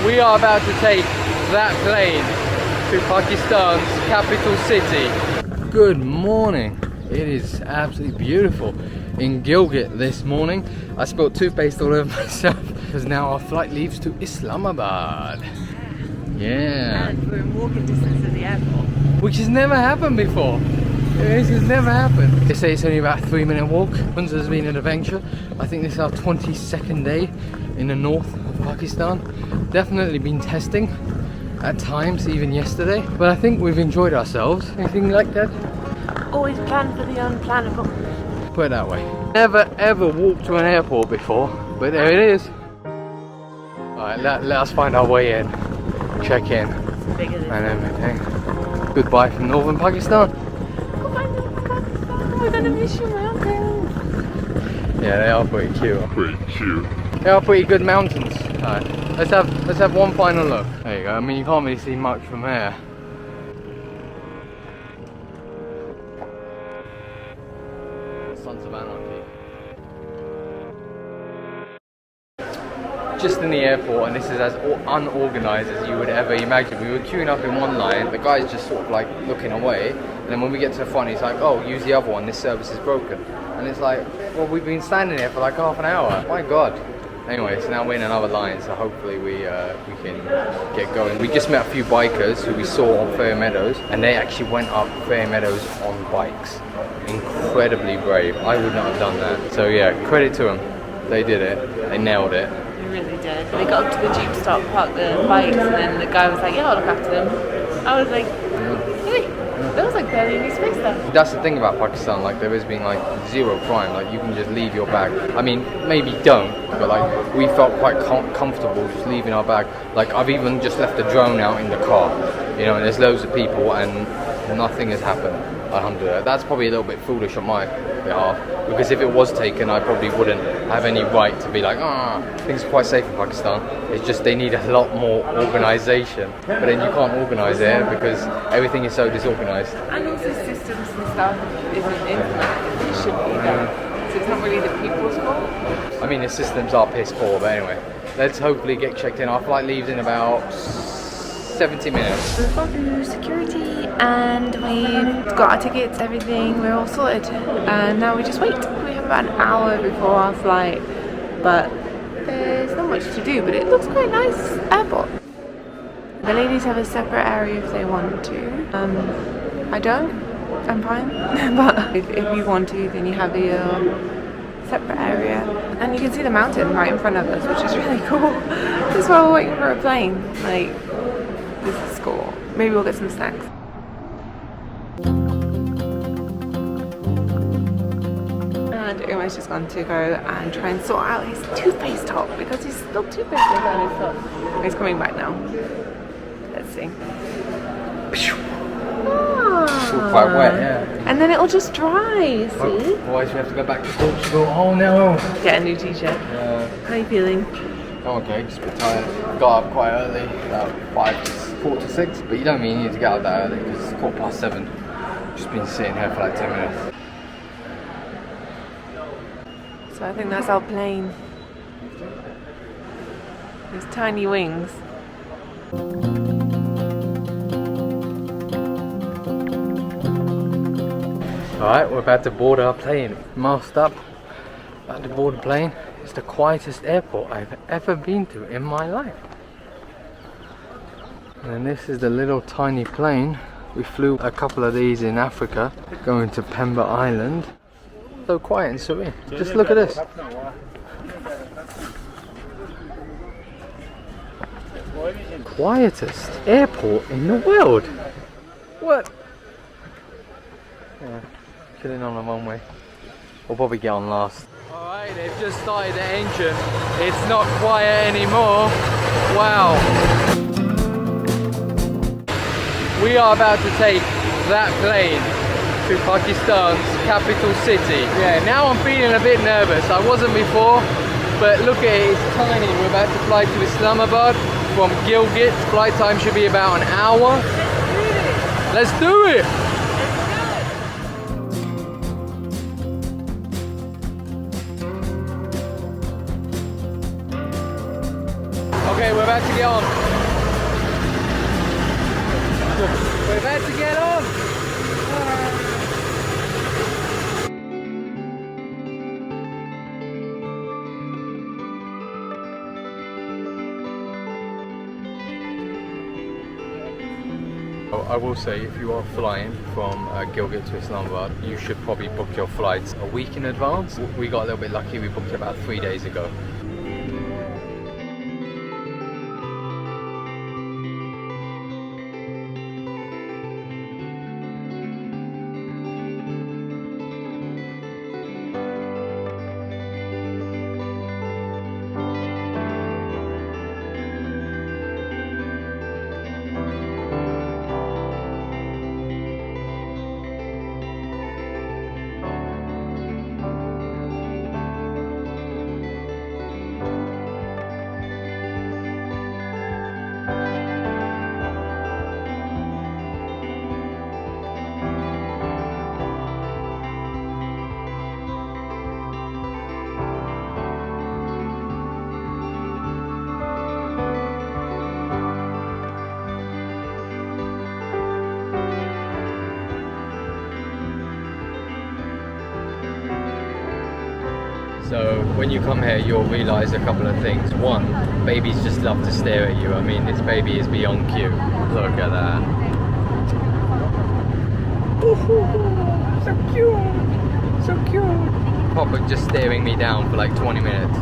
We are about to take that plane to Pakistan's capital city. Good morning. It is absolutely beautiful in Gilgit this morning. I spilled toothpaste all over myself because now our flight leaves to Islamabad. Yeah. And we're in walking distance of the airport. Which has never happened before. This has never happened. They say it's only about a 3-minute walk. Once has been an adventure. I think this is our 22nd day in the north of Pakistan. Definitely been testing at times, even yesterday. But I think we've enjoyed ourselves. Anything like that? Always plan for the unplannable. Put it that way. Never ever walked to an airport before, but there it is. Alright, let us find our way in. Check in. And everything. Goodbye from northern Pakistan. We're gonna miss you, mountains. Yeah, they are pretty cute. They are pretty good mountains. Alright, let's have one final look. There you go. I mean, you can't really see much from here. Sons of Anarchy. Just in the airport, and this is as unorganised as you would ever imagine. We were queuing up in one line, the guy's just sort of like looking away, and then when we get to the front he's like, oh, use the other one, this service is broken. And it's like, well, we've been standing here for like half an hour, my god. Anyway, so now we're in another line, so hopefully we can get going. We just met a few bikers who we saw on Fair Meadows, and they actually went up Fair Meadows on bikes. Incredibly brave. I would not have done that. So yeah, credit to them. They did it. They nailed it. We really did. They got up to the Jeep stop, parked the bikes, and then the guy was like, yeah, I'll look after them. I was like, hey, there was like barely any space there. That's the thing about Pakistan, like there has been like zero crime, like you can just leave your bag. I mean, maybe don't, but like we felt quite comfortable just leaving our bag. Like I've even just left the drone out in the car, you know, and there's loads of people and nothing has happened. Alhamdulillah. That's probably a little bit foolish on my behalf, because if it was taken I probably wouldn't have any right to be like, things are quite safe in Pakistan. It's just they need a lot more organisation, but then you can't organise it because everything is so disorganised. And also systems and stuff isn't implemented. It should be done. So it's not really the people's fault. I mean, the systems are piss poor, but anyway, let's hopefully get checked in. Our flight leaves in about 70 minutes. We've gone through security and we've got our tickets, everything, we're all sorted. And now we just wait. We have about an hour before our flight, but there's not much to do, but it looks quite nice airport. The ladies have a separate area if they want to. I don't, I'm fine. But if you want to, then you have your separate area. And you can see the mountain right in front of us, which is really cool. Just while we're waiting for a plane. Like, this is cool. Maybe we'll get some snacks. And Umair's just gone to go and try and sort out his toothpaste top because he's still toothpaste on his top. He's coming back now. Let's see. It's all quite wet, yeah. And then it'll just dry, see? Otherwise we have to go back to Portugal. Oh no! Get a new t-shirt. How are you feeling? Oh, okay, just a bit tired. Got up quite early, about 4 to 6, but you don't really need to get out that early because it's 7:15. Just been sitting here for like 10 minutes. So I think that's our plane. These tiny wings. Alright, we're about to board our plane. Masked up, about to board a plane. It's the quietest airport I've ever been to in my life. And this is the little tiny plane. We flew a couple of these in Africa, going to Pemba Island. So quiet and serene. Just look at this. Quietest airport in the world. What? Yeah, chilling on the runway. We'll probably get on last. Alright, they've just started the engine. It's not quiet anymore. Wow. We are about to take that plane to Pakistan's capital city. Yeah, now I'm feeling a bit nervous. I wasn't before, but look at it, it's tiny. We're about to fly to Islamabad from Gilgit. Flight time should be about an hour. Let's do it! Okay, we're about to get on. We're about to get on. I will say, if you are flying from Gilgit to Islamabad, you should probably book your flights a week in advance. We got a little bit lucky, we booked it about 3 days ago. So when you come here, you'll realise a couple of things. One, babies just love to stare at you. I mean, this baby is beyond cute. Look at that. So cute, so cute. Papa just staring me down for like 20 minutes.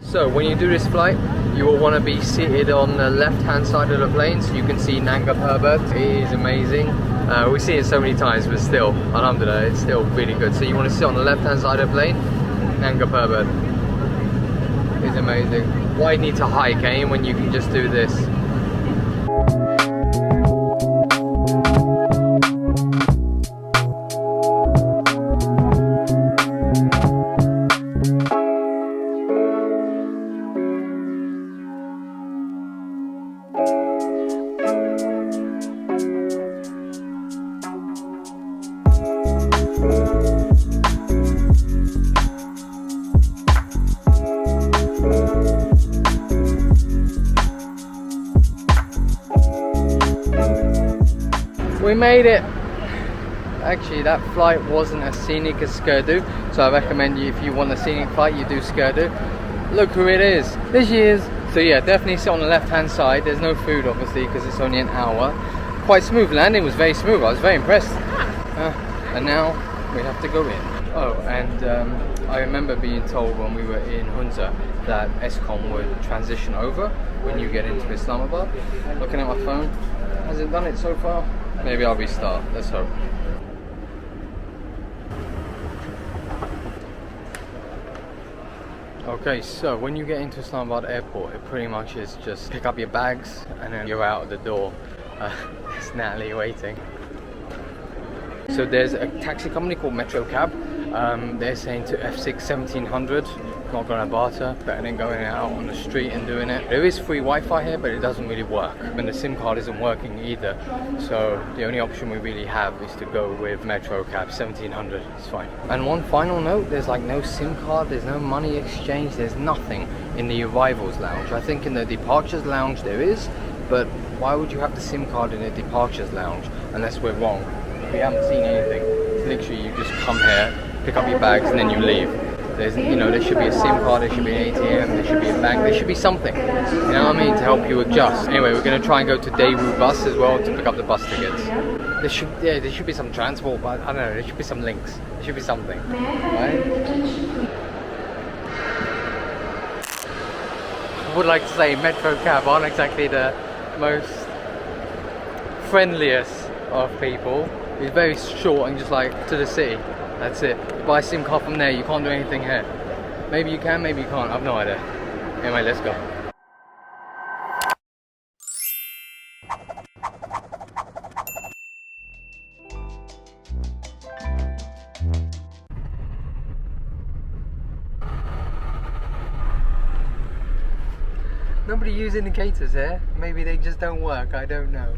So when you do this flight, you will want to be seated on the left hand side of the plane so you can see Nanga Parbat. It is amazing. We've seen it so many times, but still, alhamdulillah, it's still really good. So you want to sit on the left hand side of the plane. Nanga Parbat is amazing. Why need to hike, eh, when you can just do this? We made it. Actually, that flight wasn't as scenic as Skurdu, so I recommend you, if you want a scenic flight, you do Skurdu. Look who it is. There she is. So yeah, definitely sit on the left hand side. There's no food obviously because it's only an hour. Quite smooth. Landing was very smooth. I was very impressed. And now we have to go in. Oh, and I remember being told when we were in Hunza that Eskom would transition over when you get into Islamabad. Looking at my phone, has it done it so far? Maybe I'll restart, let's hope. Okay, so when you get into Islamabad airport, it pretty much is just pick up your bags and then you're out of the door. There's Natalie waiting. So there's a taxi company called Metro Cab. They're saying to F6 1700, not gonna barter, better than going out on the street and doing it. There is free Wi-Fi here, but it doesn't really work. And the SIM card isn't working either. So the only option we really have is to go with Metro Cab 1700, it's fine. And one final note, there's like no SIM card, there's no money exchange, there's nothing in the arrivals lounge. I think in the departures lounge there is, but why would you have the SIM card in the departures lounge unless we're wrong? We haven't seen anything. It's literally you just come here, pick up your bags and then you leave. There's, you know, there should be a SIM card, there should be an ATM, there should be a bank, there should be something, you know what I mean, to help you adjust. Anyway, we're going to try and go to Daewoo bus as well to pick up the bus tickets. There should be some transport, but I don't know, there should be some links, there should be something, right? I would like to say Metro Cab aren't exactly the most friendliest of people. It's very short and just like to the city. That's it. Buy a SIM card from there, you can't do anything here. Maybe you can, maybe you can't, I've no idea. Anyway, let's go. Nobody use indicators here. Maybe they just don't work. I don't know.